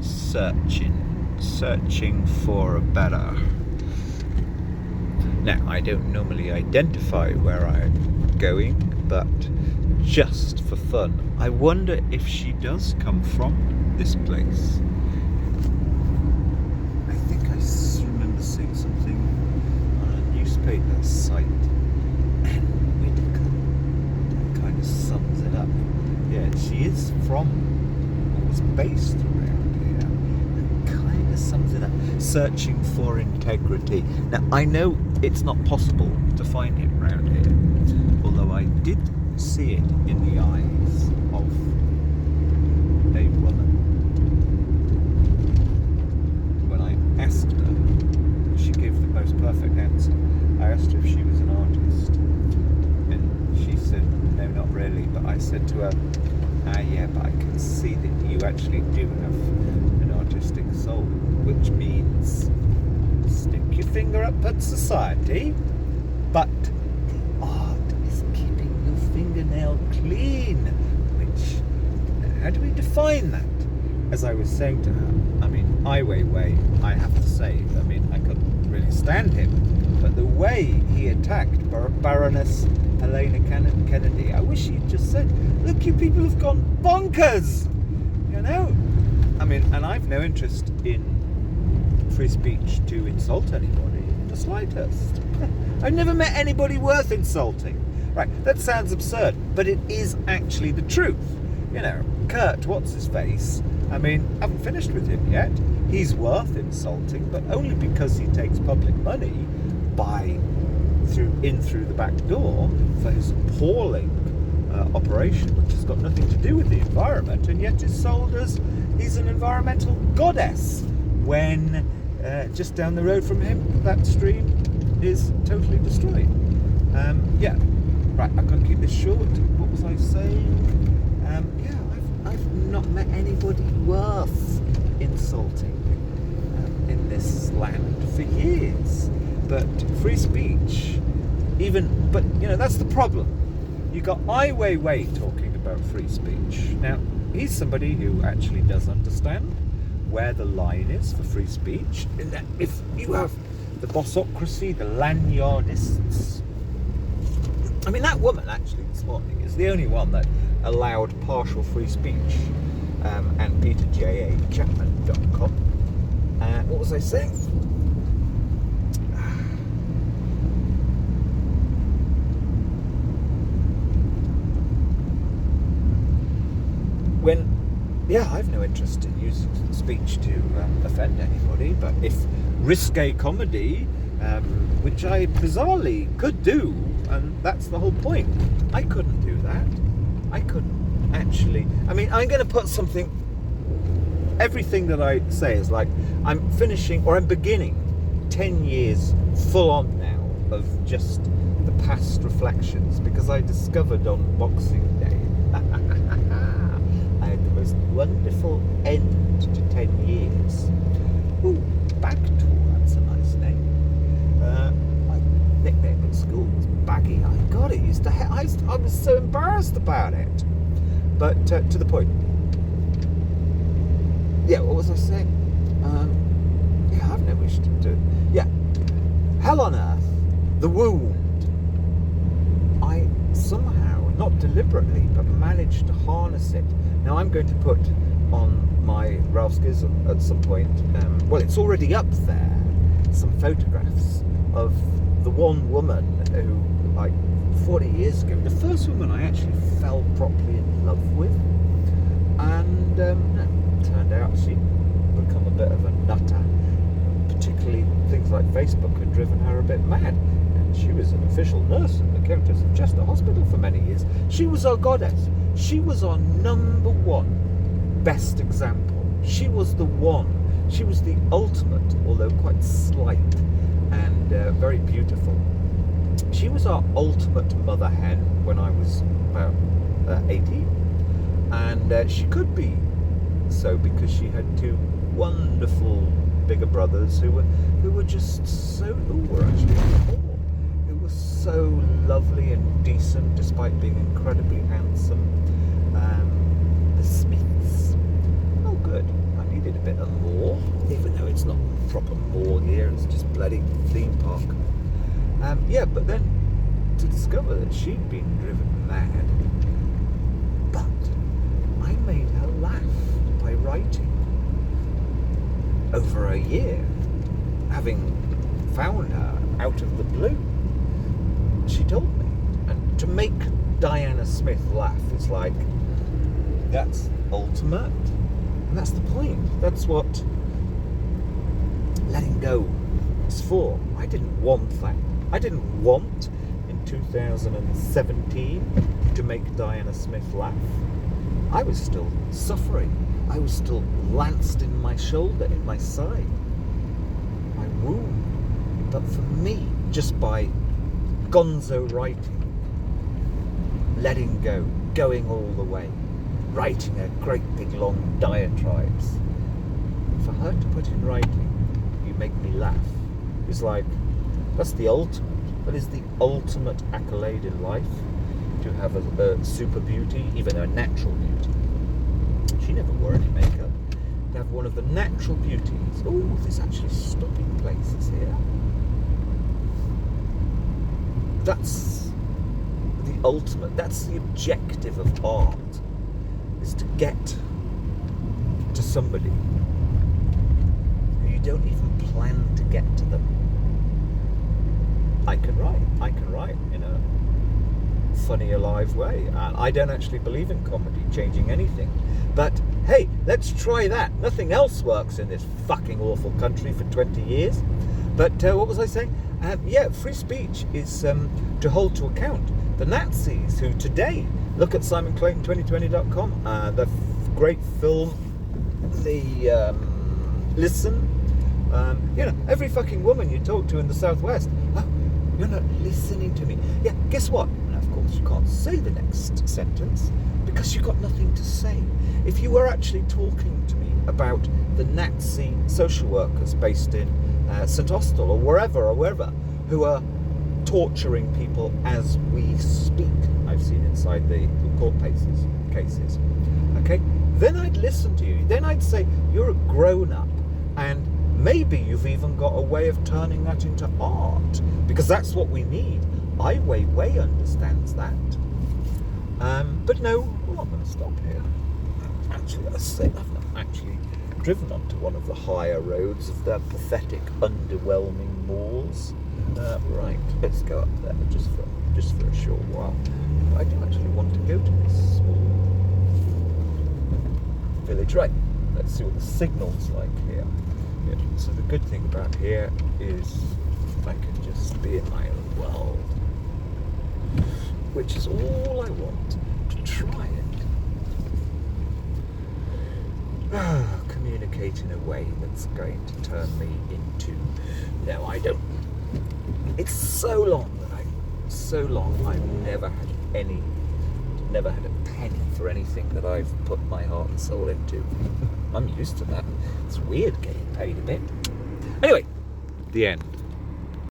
searching for a better. Now, I don't normally identify where I'm going, but just for fun, I wonder if she does come from this place. I think I remember seeing something on a newspaper site, and Whitaker. That kind of sums it up. Yeah, she is from, or was based around here. That kind of sums it up. Searching for integrity. Now, I know it's not possible to find it around here, although I did see it in the eyes of a woman. When I asked her, she gave the most perfect answer. I asked her if she was an artist, and she said, no, not really. But I said to her, yeah, but I can see that you actually do have an artistic soul, which means stick your finger up at society, but the art is keeping your fingernail clean, which, how do we define that? As I was saying to her, I mean, Ai Weiwei, I have to say, I mean, I couldn't really stand him, but the way he attacked Baroness Helena Kennedy, I wish he'd just said, look, you people have gone bonkers, you know? I mean, and I've no interest in free speech to insult anybody in the slightest. I've never met anybody worth insulting. Right, that sounds absurd, but it is actually the truth. You know, Kurt, what's his face? I mean, I haven't finished with him yet. He's worth insulting, but only because he takes public money through the back door for his appalling operation, which has got nothing to do with the environment, and yet is sold as he's an environmental goddess, when just down the road from him, that stream is totally destroyed. Yeah, right, I've got to keep this short. What was I saying? Yeah, I've not met anybody worth insulting in this land for years. But free speech, but you know, that's the problem. You got Ai Weiwei talking about free speech. Now, he's somebody who actually does understand where the line is for free speech. And that if you have the bossocracy, the lanyardists. I mean, that woman actually this morning is the only one that allowed partial free speech. And PeterJAChapman.com. What was I saying? I've no interest in using speech to offend anybody, but if risque comedy, which I bizarrely could do, and that's the whole point, I couldn't do that. I couldn't actually. I mean, I'm going to put something. Everything that I say is like I'm beginning 10 years full on now of just the past reflections, because I discovered on Boxing Day I had the most wonderful end to 10 years. Ooh, Bagtour, that's a nice name. My nickname at school was Baggy. I got it. I was so embarrassed about it. But to the point. Yeah, what was I saying? Yeah, I've no wish to do it. Yeah, Hell on Earth, The Wound. I somehow, not deliberately, but managed to harness it. Now I'm going to put on my Ralph's Giz at some point, well, it's already up there, some photographs of the one woman who, like 40 years ago, the first woman I actually fell properly in love with, and turned out she'd become a bit of a nutter. Particularly things like Facebook had driven her a bit mad. And she was an official nurse in the Countess of Chester Hospital for many years. She was our goddess. She was our number one best example. She was the one. She was the ultimate, although quite slight and very beautiful. She was our ultimate mother hen when I was about 18. And she could be so because she had two wonderful bigger brothers who were just so who were so lovely and decent despite being incredibly handsome. The Smiths, oh good, I needed a bit proper mall here. It's just bloody theme park. Yeah, but then to discover that she'd been driven mad. But I made her laugh by writing. Over a year, having found her out of the blue, she told me. And to make Diana Smith laugh, it's like, that's ultimate. And that's the point. That's what letting go is for. I didn't want that. I didn't want in 2017 to make Diana Smith laugh. I was still suffering. I was still lanced in my shoulder, in my side, my wound. But for me, just by gonzo writing, letting go, going all the way, writing a great big long diatribes, for her to put in writing, you make me laugh, it's like, that's the ultimate. That is the ultimate accolade in life, to have a super beauty, even a natural beauty. She never wore any makeup. To have one of the natural beauties. Oh, there's actually stopping places here. That's the ultimate, that's the objective of art, is to get to somebody who you don't even plan to get to them. I can write in a funny, alive way. I don't actually believe in comedy changing anything. But hey, let's try that. Nothing else works in this fucking awful country for 20 years. But what was I saying? Yeah, free speech is to hold to account the Nazis who today, look at SimonClayton2020.com, the great film, the Listen. You know, every fucking woman you talk to in the Southwest, oh, you're not listening to me. Yeah, guess what? And of course you can't say the next sentence because you've got nothing to say. If you were actually talking to me about the Nazi social workers based in St Austell or wherever, who are torturing people as we speak, I've seen inside the court cases, okay? Then I'd listen to you. Then I'd say, you're a grown-up, and maybe you've even got a way of turning that into art, because that's what we need. Ai Weiwei understands that. But no, I'm not going to stop here. Actually, I've not actually driven onto one of the higher roads of their pathetic, underwhelming malls. Right, let's go up there just for a short while. I do actually want to go to this small village. Right, let's see what the signal's like here. Yeah, so the good thing about here is I can just be in my own world, which is all I want, to try it. Communicate in a way that's going to turn me into, no, I don't. It's so long I've never had a penny for anything that I've put my heart and soul into. I'm used to that. It's weird getting paid a bit. Anyway, the end.